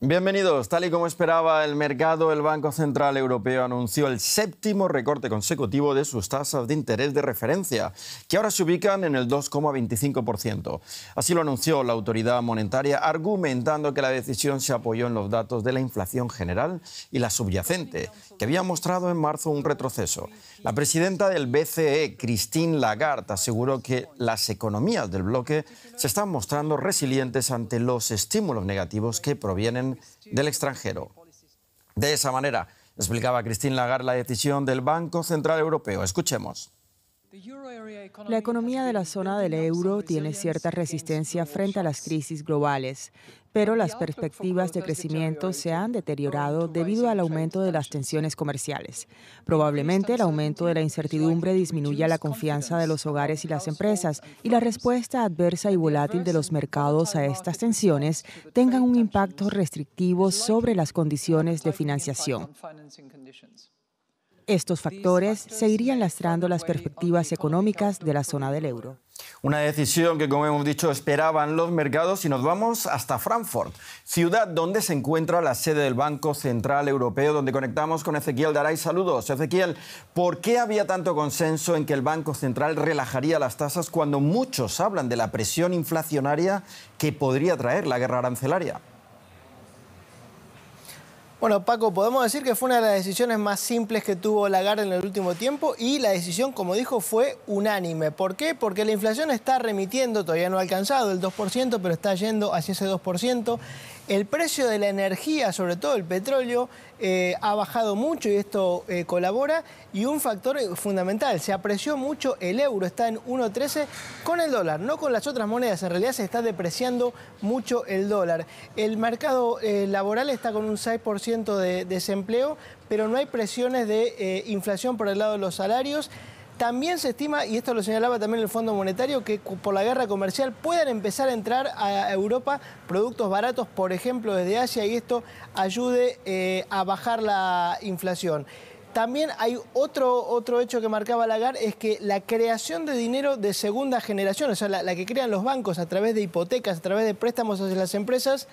Bienvenidos. Tal y como esperaba el mercado, el Banco Central Europeo anunció el séptimo recorte consecutivo de sus tasas de interés de referencia, que ahora se ubican en el 2,25%. Así lo anunció la autoridad monetaria, argumentando que la decisión se apoyó en los datos de la inflación general y la subyacente, que había mostrado en marzo un retroceso. La presidenta del BCE, Christine Lagarde, aseguró que las economías del bloque se están mostrando resilientes ante los estímulos negativos que provienen del extranjero. De esa manera, explicaba Christine Lagarde la decisión del Banco Central Europeo. Escuchemos. La economía de la zona del euro tiene cierta resistencia frente a las crisis globales, pero las perspectivas de crecimiento se han deteriorado debido al aumento de las tensiones comerciales. Probablemente el aumento de la incertidumbre disminuya la confianza de los hogares y las empresas, y la respuesta adversa y volátil de los mercados a estas tensiones tengan un impacto restrictivo sobre las condiciones de financiación. Estos factores seguirían lastrando las perspectivas económicas de la zona del euro. Una decisión que, como hemos dicho, esperaban los mercados, y nos vamos hasta Frankfurt, ciudad donde se encuentra la sede del Banco Central Europeo, donde conectamos con Ezequiel Garay. Saludos, Ezequiel. ¿Por qué había tanto consenso en que el Banco Central relajaría las tasas cuando muchos hablan de la presión inflacionaria que podría traer la guerra arancelaria? Bueno, Paco, podemos decir que fue una de las decisiones más simples que tuvo Lagarde en el último tiempo, y la decisión, como dijo, fue unánime. ¿Por qué? Porque la inflación está remitiendo, todavía no ha alcanzado el 2%, pero está yendo hacia ese 2%. El precio de la energía, sobre todo el petróleo, ha bajado mucho, y esto colabora. Y un factor fundamental, se apreció mucho el euro, está en 1,13 con el dólar, no con las otras monedas. En realidad se está depreciando mucho el dólar. El mercado laboral está con un 6% de desempleo, pero no hay presiones de inflación por el lado de los salarios. También se estima, y esto lo señalaba también el Fondo Monetario, que por la guerra comercial puedan empezar a entrar a Europa productos baratos, por ejemplo, desde Asia, y esto ayude a bajar la inflación. También hay otro hecho que marcaba Lagarde, es que la creación de dinero de segunda generación, o sea, la que crean los bancos a través de hipotecas, a través de préstamos hacia las empresas,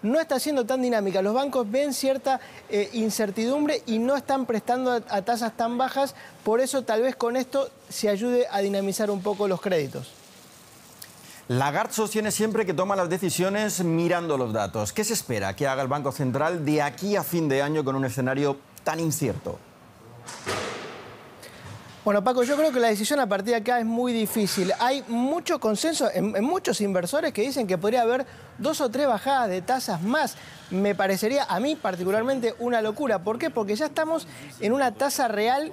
no está siendo tan dinámica. Los bancos ven cierta incertidumbre y no están prestando a tasas tan bajas. Por eso, tal vez con esto se ayude a dinamizar un poco los créditos. Lagarde sostiene siempre que toma las decisiones mirando los datos. ¿Qué se espera que haga el Banco Central de aquí a fin de año con un escenario tan incierto? Bueno, Paco, yo creo que la decisión a partir de acá es muy difícil. Hay mucho consenso en muchos inversores que dicen que podría haber 2 o 3 bajadas de tasas más. Me parecería a mí particularmente una locura. ¿Por qué? Porque ya estamos en una tasa real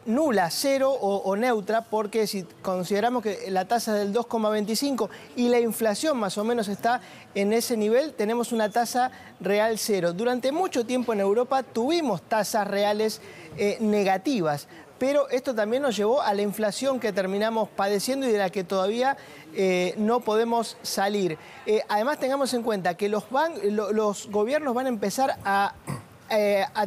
nula, cero o neutra, porque si consideramos que la tasa es del 2,25 y la inflación más o menos está en ese nivel, tenemos una tasa real cero. Durante mucho tiempo en Europa tuvimos tasas reales negativas, pero esto también nos llevó a la inflación que terminamos padeciendo y de la que todavía no podemos salir. Además, tengamos en cuenta que los gobiernos van a empezar a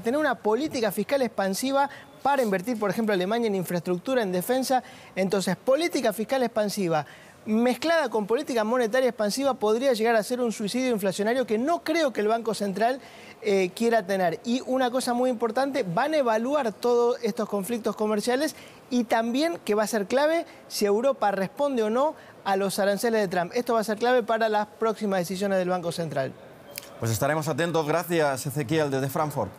tener una política fiscal expansiva para invertir, por ejemplo, Alemania en infraestructura, en defensa. Entonces, política fiscal expansiva mezclada con política monetaria expansiva podría llegar a ser un suicidio inflacionario que no creo que el Banco Central quiera tener. Y una cosa muy importante, van a evaluar todos estos conflictos comerciales, y también, que va a ser clave, si Europa responde o no a los aranceles de Trump. Esto va a ser clave para las próximas decisiones del Banco Central. Pues estaremos atentos. Gracias, Ezequiel, desde Frankfurt.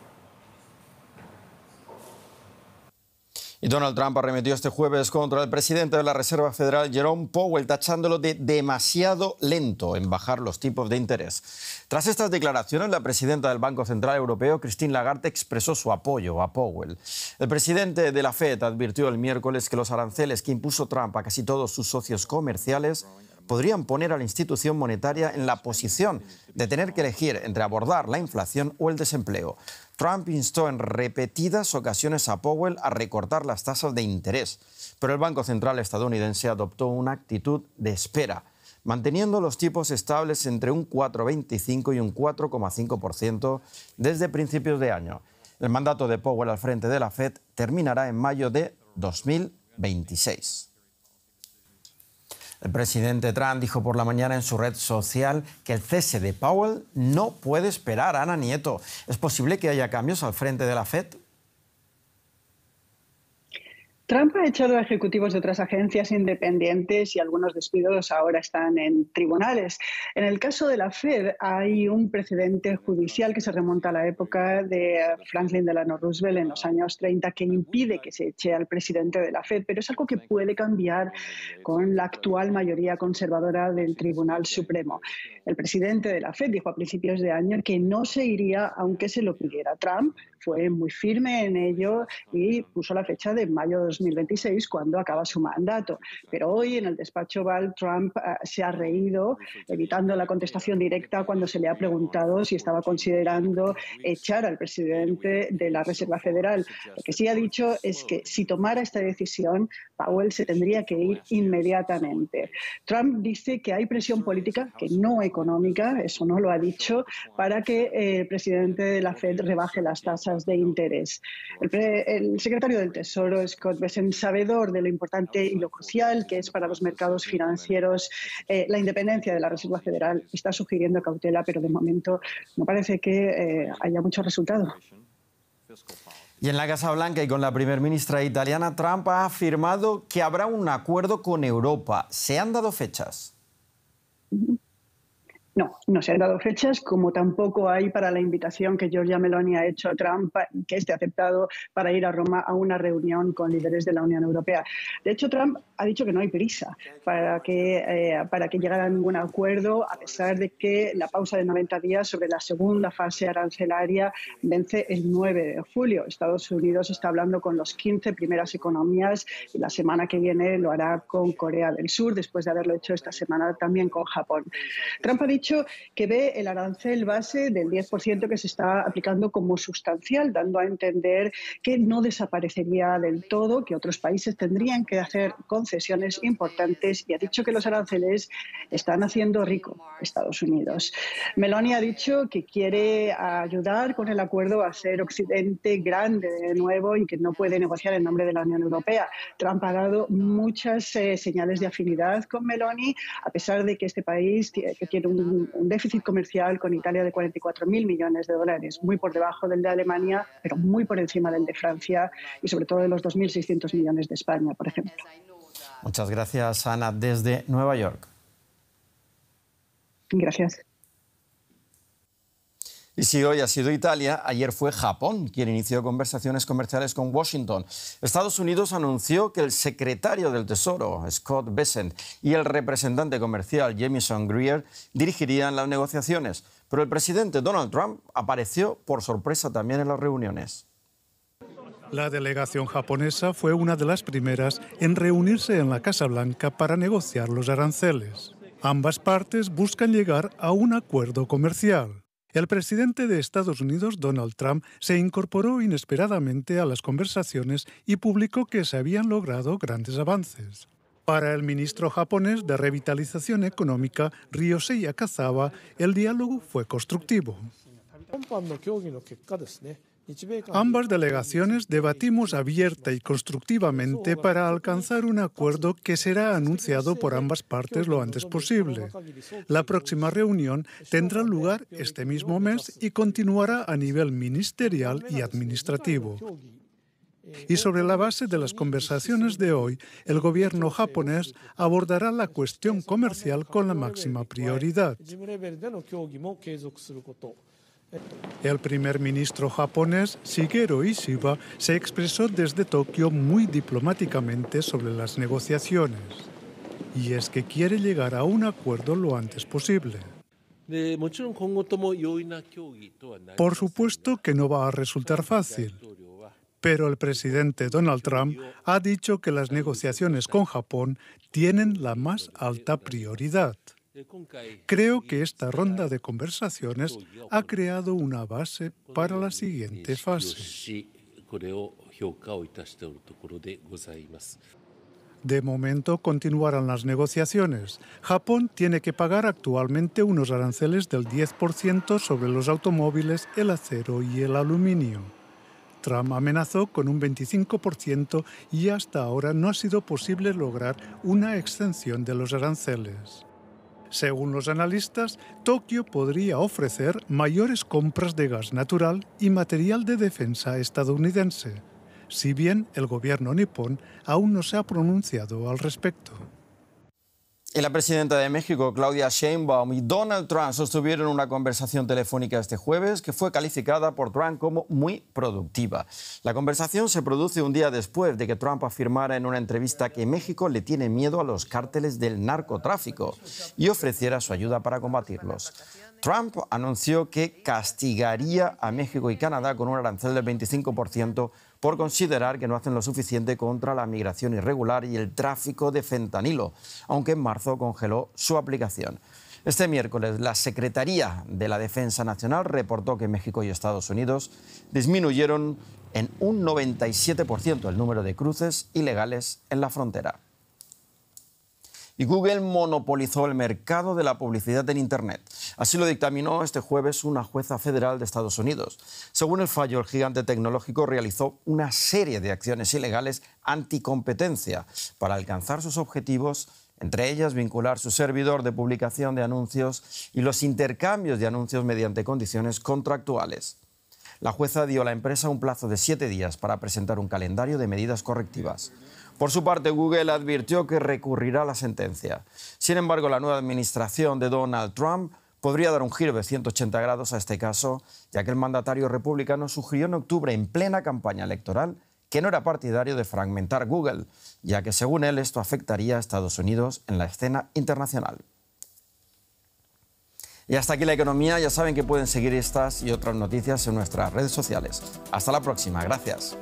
Y Donald Trump arremetió este jueves contra el presidente de la Reserva Federal, Jerome Powell, tachándolo de demasiado lento en bajar los tipos de interés. Tras estas declaraciones, la presidenta del Banco Central Europeo, Christine Lagarde, expresó su apoyo a Powell. El presidente de la FED advirtió el miércoles que los aranceles que impuso Trump a casi todos sus socios comerciales podrían poner a la institución monetaria en la posición de tener que elegir entre abordar la inflación o el desempleo. Trump instó en repetidas ocasiones a Powell a recortar las tasas de interés, pero el Banco Central estadounidense adoptó una actitud de espera, manteniendo los tipos estables entre un 4,25 y un 4,5% desde principios de año. El mandato de Powell al frente de la FED terminará en mayo de 2026. El presidente Trump dijo por la mañana en su red social que el cese de Powell no puede esperar. Ana Nieto, ¿es posible que haya cambios al frente de la Fed? Trump ha echado a ejecutivos de otras agencias independientes y algunos despidos ahora están en tribunales. En el caso de la Fed hay un precedente judicial que se remonta a la época de Franklin Delano Roosevelt en los años 30 que impide que se eche al presidente de la Fed, pero es algo que puede cambiar con la actual mayoría conservadora del Tribunal Supremo. El presidente de la Fed dijo a principios de año que no se iría aunque se lo pidiera Trump. Fue muy firme en ello y puso la fecha de mayo de 2026 cuando acaba su mandato. Pero hoy en el despacho Oval Trump se ha reído, evitando la contestación directa cuando se le ha preguntado si estaba considerando echar al presidente de la Reserva Federal. Lo que sí ha dicho es que si tomara esta decisión, Powell se tendría que ir inmediatamente. Trump dice que hay presión política, que no económica, eso no lo ha dicho, para que el presidente de la Fed rebaje las tasas de interés. El secretario del Tesoro, Scott Bessent, sabedor de lo importante y lo crucial que es para los mercados financieros la independencia de la Reserva Federal, está sugiriendo cautela, pero de momento no parece que haya mucho resultado. Y en la Casa Blanca y con la primer ministra italiana, Trump ha afirmado que habrá un acuerdo con Europa. ¿Se han dado fechas? No se han dado fechas, como tampoco hay para la invitación que Giorgia Meloni ha hecho a Trump, que ha aceptado para ir a Roma a una reunión con líderes de la Unión Europea. De hecho, Trump ha dicho que no hay prisa para que llegara a ningún acuerdo, a pesar de que la pausa de 90 días sobre la segunda fase arancelaria vence el 9 de julio. Estados Unidos está hablando con los 15 primeras economías y la semana que viene lo hará con Corea del Sur, después de haberlo hecho esta semana también con Japón. Trump ha dicho que ve el arancel base del 10% que se está aplicando como sustancial, dando a entender que no desaparecería del todo, que otros países tendrían que hacer concesiones importantes, y ha dicho que los aranceles están haciendo rico Estados Unidos. Meloni ha dicho que quiere ayudar con el acuerdo a hacer Occidente grande de nuevo y que no puede negociar en nombre de la Unión Europea. Trump ha dado muchas señales de afinidad con Meloni, a pesar de que este país que tiene un déficit comercial con Italia de 44.000 millones de dólares, muy por debajo del de Alemania, pero muy por encima del de Francia y sobre todo de los 2.600 millones de España, por ejemplo. Muchas gracias, Ana, desde Nueva York. Gracias. Y si hoy ha sido Italia, ayer fue Japón quien inició conversaciones comerciales con Washington. Estados Unidos anunció que el secretario del Tesoro, Scott Bessent, y el representante comercial, Jamieson Greer, dirigirían las negociaciones. Pero el presidente Donald Trump apareció por sorpresa también en las reuniones. La delegación japonesa fue una de las primeras en reunirse en la Casa Blanca para negociar los aranceles. Ambas partes buscan llegar a un acuerdo comercial. El presidente de Estados Unidos, Donald Trump, se incorporó inesperadamente a las conversaciones y publicó que se habían logrado grandes avances. Para el ministro japonés de Revitalización Económica, Ryosei Akazawa, el diálogo fue constructivo. Ambas delegaciones debatimos abierta y constructivamente para alcanzar un acuerdo que será anunciado por ambas partes lo antes posible. La próxima reunión tendrá lugar este mismo mes y continuará a nivel ministerial y administrativo. Y sobre la base de las conversaciones de hoy, el gobierno japonés abordará la cuestión comercial con la máxima prioridad. El primer ministro japonés, Shigeru Ishiba, se expresó desde Tokio muy diplomáticamente sobre las negociaciones. Y es que quiere llegar a un acuerdo lo antes posible. Por supuesto que no va a resultar fácil. Pero el presidente Donald Trump ha dicho que las negociaciones con Japón tienen la más alta prioridad. Creo que esta ronda de conversaciones ha creado una base para la siguiente fase. De momento continuarán las negociaciones. Japón tiene que pagar actualmente unos aranceles del 10% sobre los automóviles, el acero y el aluminio. Trump amenazó con un 25% y hasta ahora no ha sido posible lograr una exención de los aranceles. Según los analistas, Tokio podría ofrecer mayores compras de gas natural y material de defensa estadounidense, si bien el gobierno nipón aún no se ha pronunciado al respecto. Y la presidenta de México, Claudia Sheinbaum, y Donald Trump sostuvieron una conversación telefónica este jueves que fue calificada por Trump como muy productiva. La conversación se produce un día después de que Trump afirmara en una entrevista que México le tiene miedo a los cárteles del narcotráfico y ofreciera su ayuda para combatirlos. Trump anunció que castigaría a México y Canadá con un arancel del 25% por considerar que no hacen lo suficiente contra la migración irregular y el tráfico de fentanilo, aunque en marzo congeló su aplicación. Este miércoles, la Secretaría de la Defensa Nacional reportó que México y Estados Unidos disminuyeron en un 97% el número de cruces ilegales en la frontera. Y Google monopolizó el mercado de la publicidad en Internet. Así lo dictaminó este jueves una jueza federal de Estados Unidos. Según el fallo, el gigante tecnológico realizó una serie de acciones ilegales anticompetencia para alcanzar sus objetivos, entre ellas vincular su servidor de publicación de anuncios y los intercambios de anuncios mediante condiciones contractuales. La jueza dio a la empresa un plazo de 7 días para presentar un calendario de medidas correctivas. Por su parte, Google advirtió que recurrirá a la sentencia. Sin embargo, la nueva administración de Donald Trump podría dar un giro de 180 grados a este caso, ya que el mandatario republicano sugirió en octubre, en plena campaña electoral, que no era partidario de fragmentar Google, ya que según él esto afectaría a Estados Unidos en la escena internacional. Y hasta aquí la economía. Ya saben que pueden seguir estas y otras noticias en nuestras redes sociales. Hasta la próxima. Gracias.